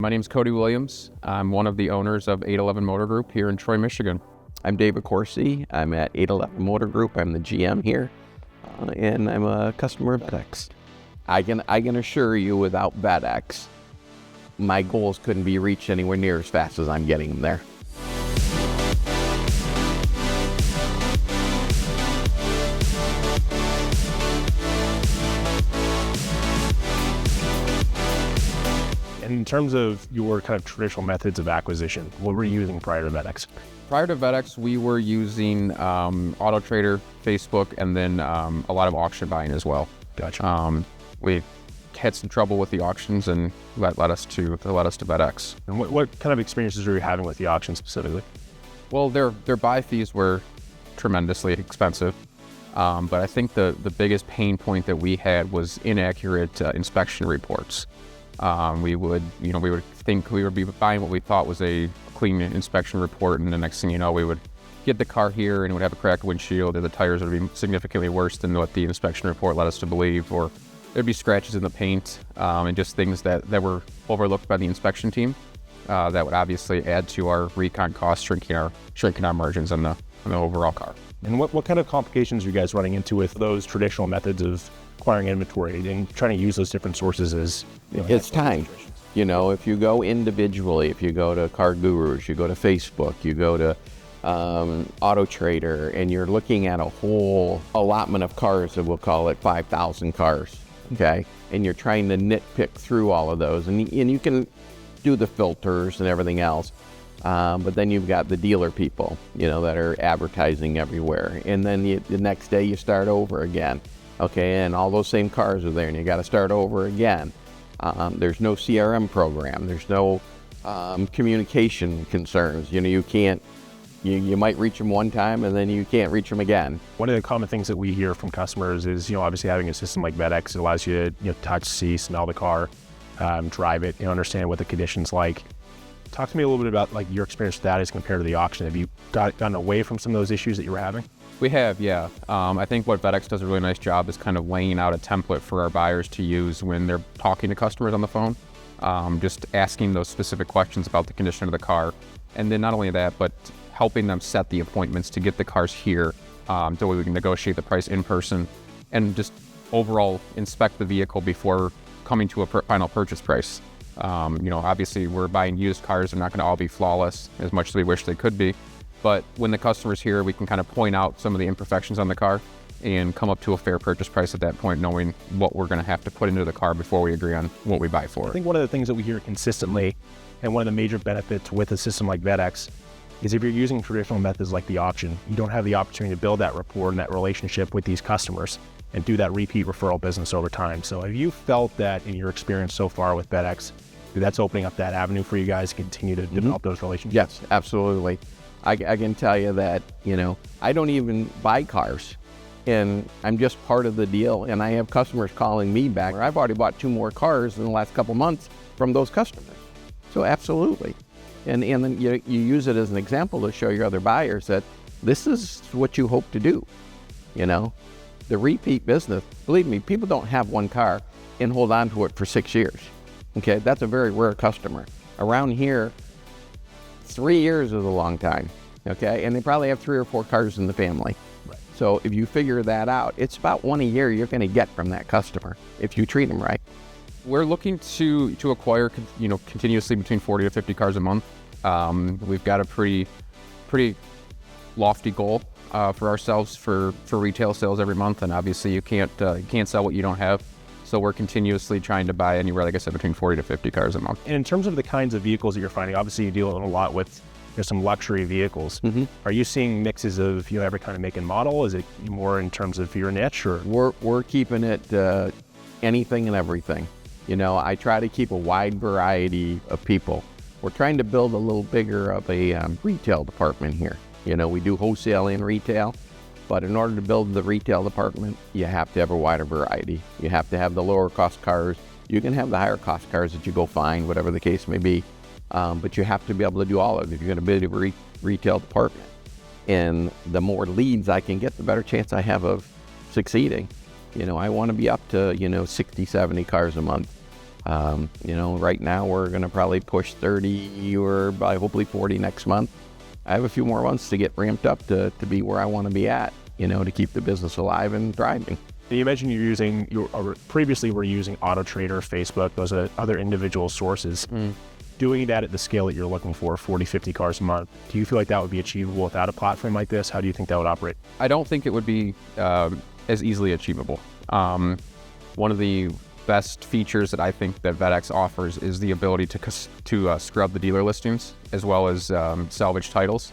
My name's Cody Williams. I'm one of the owners of 811 Motor Group here in Troy, Michigan. I'm Dave Accorsi. I'm at 811 Motor Group. I'm the GM here, and I'm a customer of VETTX. I can assure you, without VETTX, my goals couldn't be reached anywhere near as fast as I'm getting them there. In terms of your kind of traditional methods of acquisition, what were you using prior to VETTX? Prior to VETTX, we were using Auto Trader, Facebook, and then a lot of auction buying as well. Gotcha. We had some trouble with the auctions, and that led us to VETTX. And what kind of experiences were you having with the auction specifically? Well, their buy fees were tremendously expensive, but I think the biggest pain point that we had was inaccurate inspection reports. We would think we would be buying what we thought was a clean inspection report, and the next thing you know, we would get the car here and it would have a cracked windshield, or the tires would be significantly worse than what the inspection report led us to believe, or there'd be scratches in the paint, and just things that were overlooked by the inspection team that would obviously add to our recon costs, shrinking our margins on the overall car. And what kind of complications are you guys running into with those traditional methods of acquiring inventory and trying to use those different sources as, It's time. If you go individually, if you go to Car Gurus, you go to Facebook, you go to Auto Trader, and you're looking at a whole allotment of cars, and we'll call it 5,000 cars, okay? And you're trying to nitpick through all of those, and you can do the filters and everything else, but then you've got the dealer people, that are advertising everywhere, and then the next day you start over again, okay? And all those same cars are there, and you got to start over again. There's no CRM program. There's no communication concerns. You can't. You might reach them one time, and then you can't reach them again. One of the common things that we hear from customers is, obviously having a system like VETTX, it allows you to, touch, see, smell the car, drive it, understand what the condition's like. Talk to me a little bit about your experience with that as compared to the auction. Have you gotten away from some of those issues that you were having? We have, yeah. I think what VETTX does a really nice job is kind of laying out a template for our buyers to use when they're talking to customers on the phone, just asking those specific questions about the condition of the car. And then not only that, but helping them set the appointments to get the cars here, so we can negotiate the price in person and just overall inspect the vehicle before coming to a final purchase price. Obviously we're buying used cars. They're not going to all be flawless as much as we wish they could be. But when the customer's here, we can kind of point out some of the imperfections on the car and come up to a fair purchase price at that point, knowing what we're going to have to put into the car before we agree on what we buy for. I think one of the things that we hear consistently, and one of the major benefits with a system like VETTX, is if you're using traditional methods like the auction, you don't have the opportunity to build that rapport and that relationship with these customers and do that repeat referral business over time. So have you felt that in your experience so far with VETTX, that's opening up that avenue for you guys to continue to develop those relationships? Yes, absolutely. I can tell you that, I don't even buy cars, and I'm just part of the deal, and I have customers calling me back. I've already bought 2 more cars in the last couple months from those customers. So absolutely. And then you use it as an example to show your other buyers that this is what you hope to do. The repeat business, believe me, people don't have one car and hold on to it for 6 years. Okay, that's a very rare customer. Around here, 3 years is a long time, okay? And they probably have 3 or 4 cars in the family. Right. So if you figure that out, it's about 1 a year you're going to get from that customer if you treat them right. We're looking to acquire, continuously between 40 to 50 cars a month. We've got a pretty lofty goal for ourselves for retail sales every month, and obviously you can't sell what you don't have. So we're continuously trying to buy anywhere, like I said, between 40 to 50 cars a month. And in terms of the kinds of vehicles that you're finding, obviously you deal a lot with some luxury vehicles. Mm-hmm. Are you seeing mixes of every kind of make and model? Is it more in terms of your niche, or? We're keeping it anything and everything. I try to keep a wide variety of people. We're trying to build a little bigger of a retail department here. We do wholesale and retail. But in order to build the retail department, you have to have a wider variety. You have to have the lower cost cars. You can have the higher cost cars that you go find, whatever the case may be. But you have to be able to do all of it if you're going to build a retail department. And the more leads I can get, the better chance I have of succeeding. I want to be up to, 60, 70 cars a month. Right now we're going to probably push 30 or by hopefully 40 next month. I have a few more months to get ramped up to be where I want to be at, to keep the business alive and thriving. You mentioned previously were using AutoTrader, Facebook, those are other individual sources. Doing that at the scale that you're looking for, 40, 50 cars a month, do you feel like that would be achievable without a platform like this? How do you think that would operate? I don't think it would be as easily achievable. One of the best features that I think that VETTX offers is the ability to scrub the dealer listings as well as salvage titles.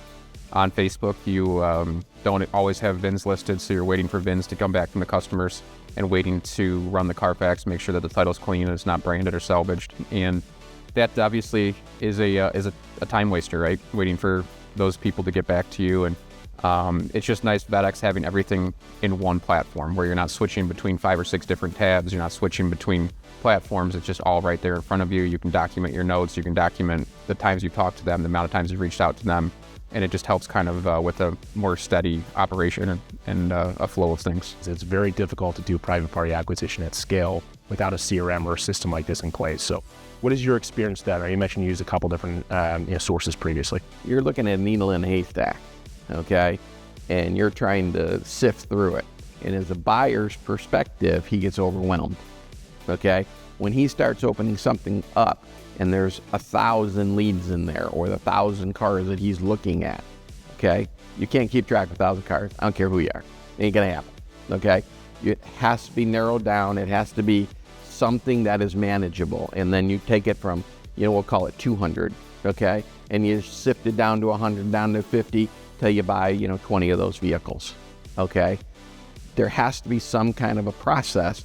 On Facebook, you don't always have VINs listed, so you're waiting for VINs to come back from the customers and waiting to run the Carfax, make sure that the title's clean and it's not branded or salvaged. And that obviously is a time waster, right? Waiting for those people to get back to you. And it's just nice VETTX having everything in one platform where you're not switching between 5 or 6 different tabs. You're not switching between platforms. It's just all right there in front of you. You can document your notes. You can document the times you've talked to them, the amount of times you've reached out to them. And it just helps kind of with a more steady operation and a flow of things. It's very difficult to do private party acquisition at scale without a CRM or a system like this in place. So what is your experience there? You mentioned you used a couple different sources previously. You're looking at a needle in a haystack, okay? And you're trying to sift through it. And as a buyer's perspective, he gets overwhelmed, okay? When he starts opening something up, and there's 1,000 leads in there or the 1,000 cars that he's looking at, okay? You can't keep track of 1,000 cars. I don't care who you are. It ain't gonna happen, okay? It has to be narrowed down. It has to be something that is manageable. And then you take it from, we'll call it 200, okay? And you sift it down to 100, down to 50 till you buy, 20 of those vehicles, okay? There has to be some kind of a process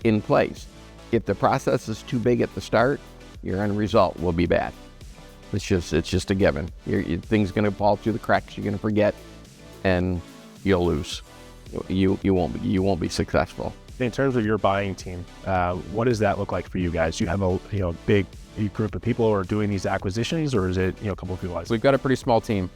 in place. If the process is too big at the start, your end result will be bad. It's just a given. Things going to fall through the cracks. You're going to forget, and you'll lose. You won't be successful. In terms of your buying team, what does that look like for you guys? Do you have a big group of people who are doing these acquisitions, or is it a couple of people? We've got a pretty small team.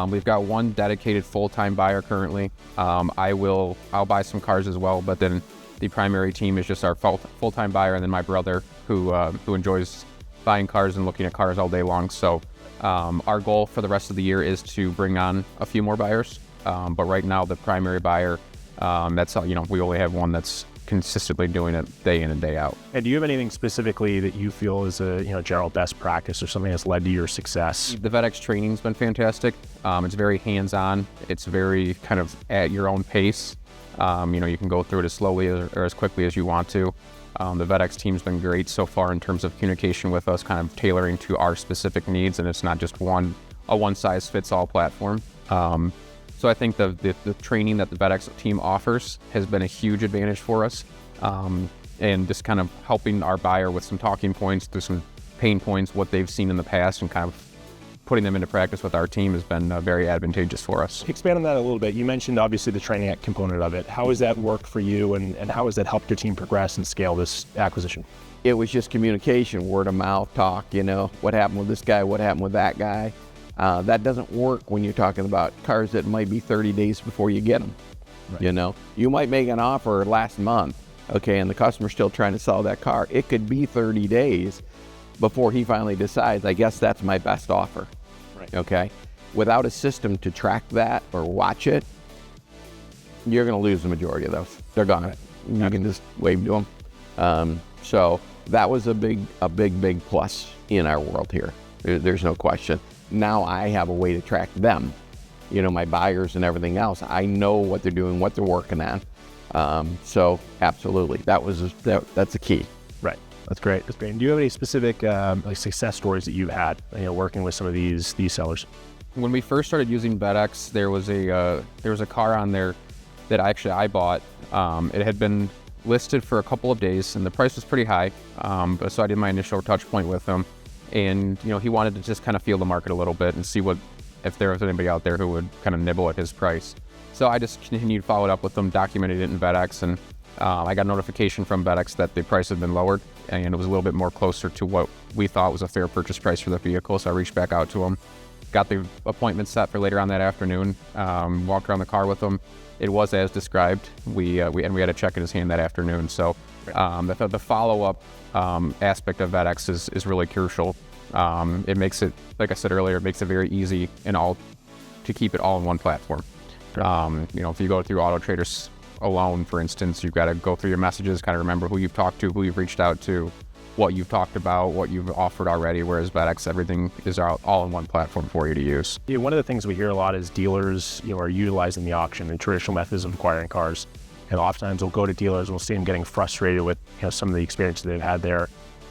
We've got one dedicated full-time buyer currently. I'll buy some cars as well, but then the primary team is just our full-time buyer, and then my brother who enjoys buying cars and looking at cars all day long. So our goal for the rest of the year is to bring on a few more buyers. But right now, the primary buyer, that's all, we only have one that's consistently doing it day in and day out. And do you have anything specifically that you feel is a general best practice or something that's led to your success? The VETTX training's been fantastic. It's very hands-on. It's very kind of at your own pace. You can go through it as slowly or as quickly as you want to. The VETTX team's been great so far in terms of communication with us, kind of tailoring to our specific needs, and it's not just a one-size-fits-all platform. So I think the training that the VETTX team offers has been a huge advantage for us, and just kind of helping our buyer with some talking points, through some pain points, what they've seen in the past, and kind of putting them into practice with our team has been very advantageous for us. Expand on that a little bit. You mentioned obviously the training component of it. How has that worked for you, and how has that helped your team progress and scale this acquisition? It was just communication, word of mouth talk, what happened with this guy, what happened with that guy. That doesn't work when you're talking about cars that might be 30 days before you get them. Right. You might make an offer last month, okay, and the customer's still trying to sell that car. It could be 30 days before he finally decides, I guess that's my best offer. Right. Okay? Without a system to track that or watch it, you're going to lose the majority of those. They're gone. Right. You can just wave to them. So that was a big plus in our world here. There's no question. Now I have a way to track them, my buyers and everything else. I know what they're doing, what they're working on. So absolutely, that's the key. Right. That's great. That's great. And do you have any specific success stories that you've had, working with some of these sellers? When we first started using VETTX, there was a car on there that I bought. It had been listed for a couple of days, and the price was pretty high. So I did my initial touch point with him, and he wanted to just kind of feel the market a little bit and see if there was anybody out there who would kind of nibble at his price. So I just continued to follow it up with them, documented it in VETTX, and I got a notification from VETTX that the price had been lowered, and it was a little bit more closer to what we thought was a fair purchase price for the vehicle. So I reached back out to him, got the appointment set for later on that afternoon, walked around the car with him. It was as described. We had a check in his hand that afternoon. So The follow-up aspect of VETTX is really crucial. It makes it, like I said earlier, it makes it very easy to keep it all in one platform. If you go through Auto Traders alone, for instance, you've got to go through your messages, kind of remember who you've talked to, who you've reached out to, what you've talked about, what you've offered already, whereas VETTX, everything is all in one platform for you to use. Yeah, one of the things we hear a lot is dealers, are utilizing the auction and traditional methods of acquiring cars. And oftentimes we'll go to dealers and we'll see them getting frustrated with some of the experience they've had there.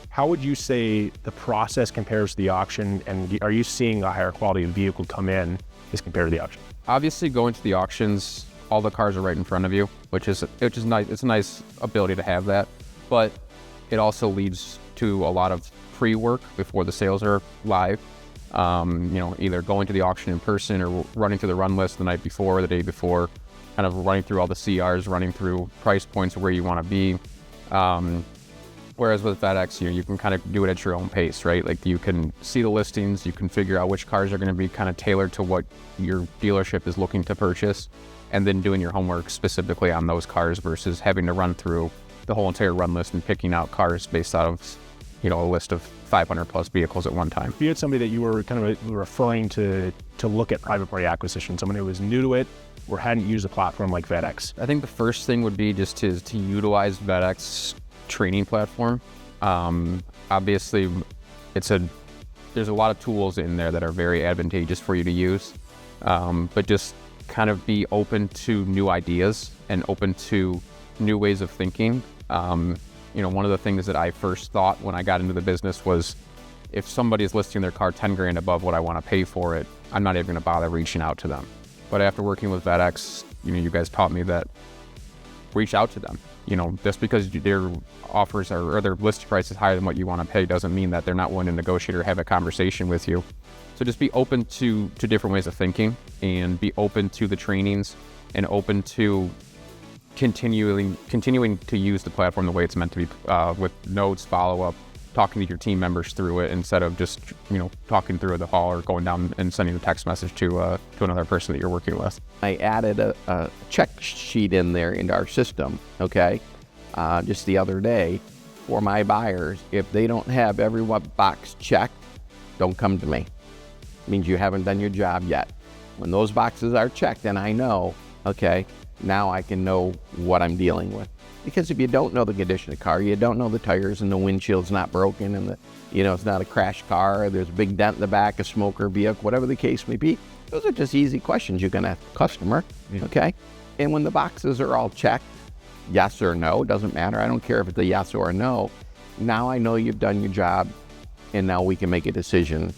How would you say the process compares to the auction, and are you seeing a higher quality of vehicle come in as compared to the auction? Obviously, going to the auctions, all the cars are right in front of you, which is nice. It's a nice ability to have that, but it also leads to a lot of pre-work before the sales are live. Either going to the auction in person or running through the run list the night before or the day before, kind of running through all the CRs, running through price points where you want to be. Whereas with VETTX, you can kind of do it at your own pace, right? Like you can see the listings, you can figure out which cars are going to be kind of tailored to what your dealership is looking to purchase, and then doing your homework specifically on those cars versus having to run through the whole entire run list and picking out cars based out of, a list of 500 plus vehicles at one time. If you had somebody that you were kind of referring to look at private party acquisition, someone who was new to it or hadn't used a platform like VETTX, I think the first thing would be just to utilize VETTX training platform. Obviously, there's a lot of tools in there that are very advantageous for you to use, but just kind of be open to new ideas and open to new ways of thinking. One of the things that I first thought when I got into the business was, if somebody is listing their car 10 grand above what I want to pay for it, I'm not even going to bother reaching out to them. But after working with VETTX, you guys taught me that reach out to them. Just because their offers or their list price is higher than what you want to pay doesn't mean that they're not willing to negotiate or have a conversation with you. So just be open to different ways of thinking, and be open to the trainings, and open to continuing to use the platform the way it's meant to be, with notes, follow-up, talking to your team members through it, instead of just talking through the hall or going down and sending a text message to another person that you're working with. I added a check sheet in there into our system, okay, just the other day for my buyers. If they don't have every box checked, don't come to me. It means you haven't done your job yet. When those boxes are checked and I know, okay, now I can know what I'm dealing with. Because if you don't know the condition of the car, you don't know the tires and the windshield's not broken and it's not a crash car, there's a big dent in the back, a smoker vehicle, whatever the case may be, those are just easy questions you can ask the customer, okay? And when the boxes are all checked, yes or no, doesn't matter. I don't care if it's a yes or a no. Now I know you've done your job, and now we can make a decision,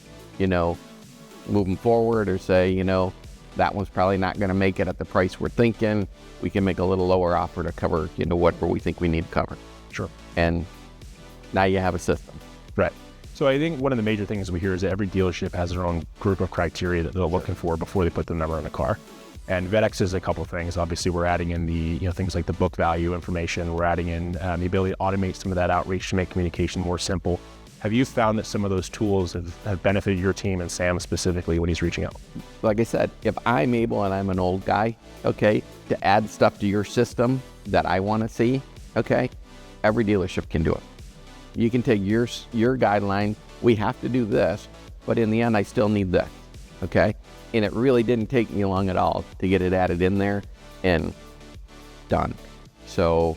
moving forward, or say, that one's probably not going to make it at the price we're thinking. We can make a little lower offer to cover, whatever we think we need to cover. Sure. And now you have a system. Right. So I think one of the major things we hear is that every dealership has their own group of criteria that they're looking for before they put the number on a car. And VETTX is a couple of things. Obviously, we're adding in the things like the book value information. We're adding in the ability to automate some of that outreach to make communication more simple. Have you found that some of those tools have benefited your team and Sam specifically when he's reaching out? Like I said, if I'm able, and I'm an old guy, okay, to add stuff to your system that I want to see, okay, every dealership can do it. You can take your guideline, we have to do this, but in the end, I still need this, okay? And it really didn't take me long at all to get it added in there and done. So,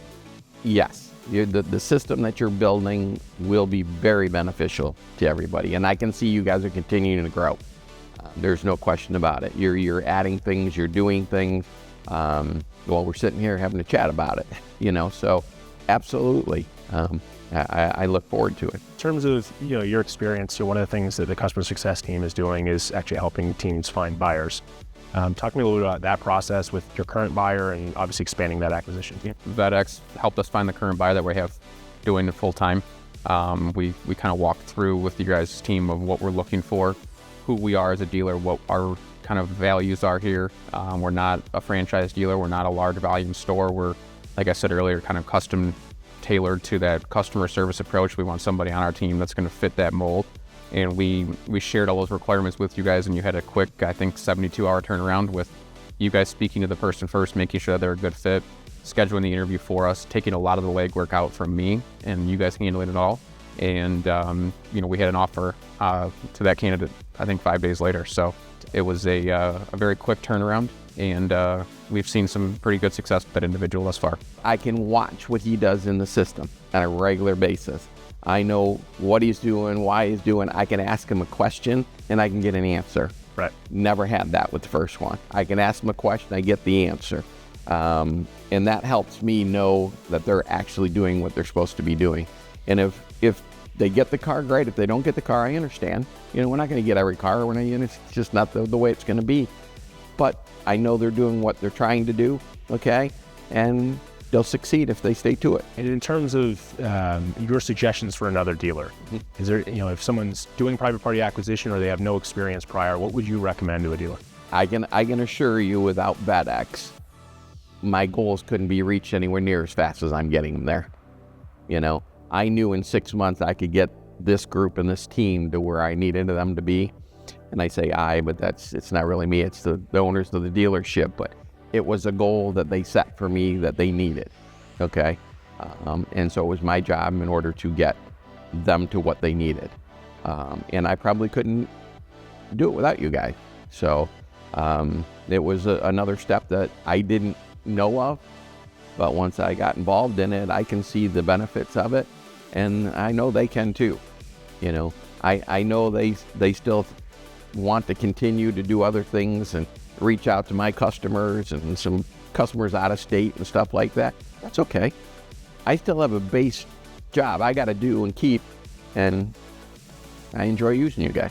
yes. The system that you're building will be very beneficial to everybody, and I can see you guys are continuing to grow. There's no question about it. You're adding things, you're doing things. While we're sitting here having a chat about it, So, absolutely, I look forward to it. In terms of your experience, one of the things that the customer success team is doing is actually helping teams find buyers. Talk to me a little bit about that process with your current buyer and obviously expanding that acquisition team. VETTX helped us find the current buyer that we have doing it full time. We kind of walked through with you guys' team of what we're looking for, who we are as a dealer, what our kind of values are here. We're not a franchise dealer. We're not a large volume store. We're, like I said earlier, kind of custom tailored to that customer service approach. We want somebody on our team that's going to fit that mold. And we shared all those requirements with you guys, and you had a quick, I think, 72-hour turnaround with you guys speaking to the person first, making sure that they're a good fit, scheduling the interview for us, taking a lot of the legwork out from me, and you guys handling it all. And, we had an offer to that candidate, I think 5 days later. So it was a very quick turnaround, and we've seen some pretty good success with that individual thus far. I can watch what he does in the system on a regular basis. I know what he's doing, why he's doing. I can ask him a question and I can get an answer. Right. Never had that with the first one. I can ask him a question, I get the answer. And that helps me know that they're actually doing what they're supposed to be doing. And if they get the car, great. If they don't get the car, I understand. We're not going to get every car. It's just not the way it's going to be. But I know they're doing what they're trying to do, okay? And they'll succeed if they stay to it. And in terms of your suggestions for another dealer, is there, if someone's doing private party acquisition or they have no experience prior, what would you recommend to a dealer? I can assure you, without VETTX, my goals couldn't be reached anywhere near as fast as I'm getting them there. I knew in 6 months I could get this group and this team to where I needed them to be. And I say but it's not really me, it's the owners of the dealership. But it was a goal that they set for me that they needed, okay? And so it was my job in order to get them to what they needed. And I probably couldn't do it without you guys. So it was another step that I didn't know of, but once I got involved in it, I can see the benefits of it, and I know they can too. I know they still want to continue to do other things and reach out to my customers and some customers out of state and stuff like that. That's okay. I still have a base job I got to do and keep, and I enjoy using you guys.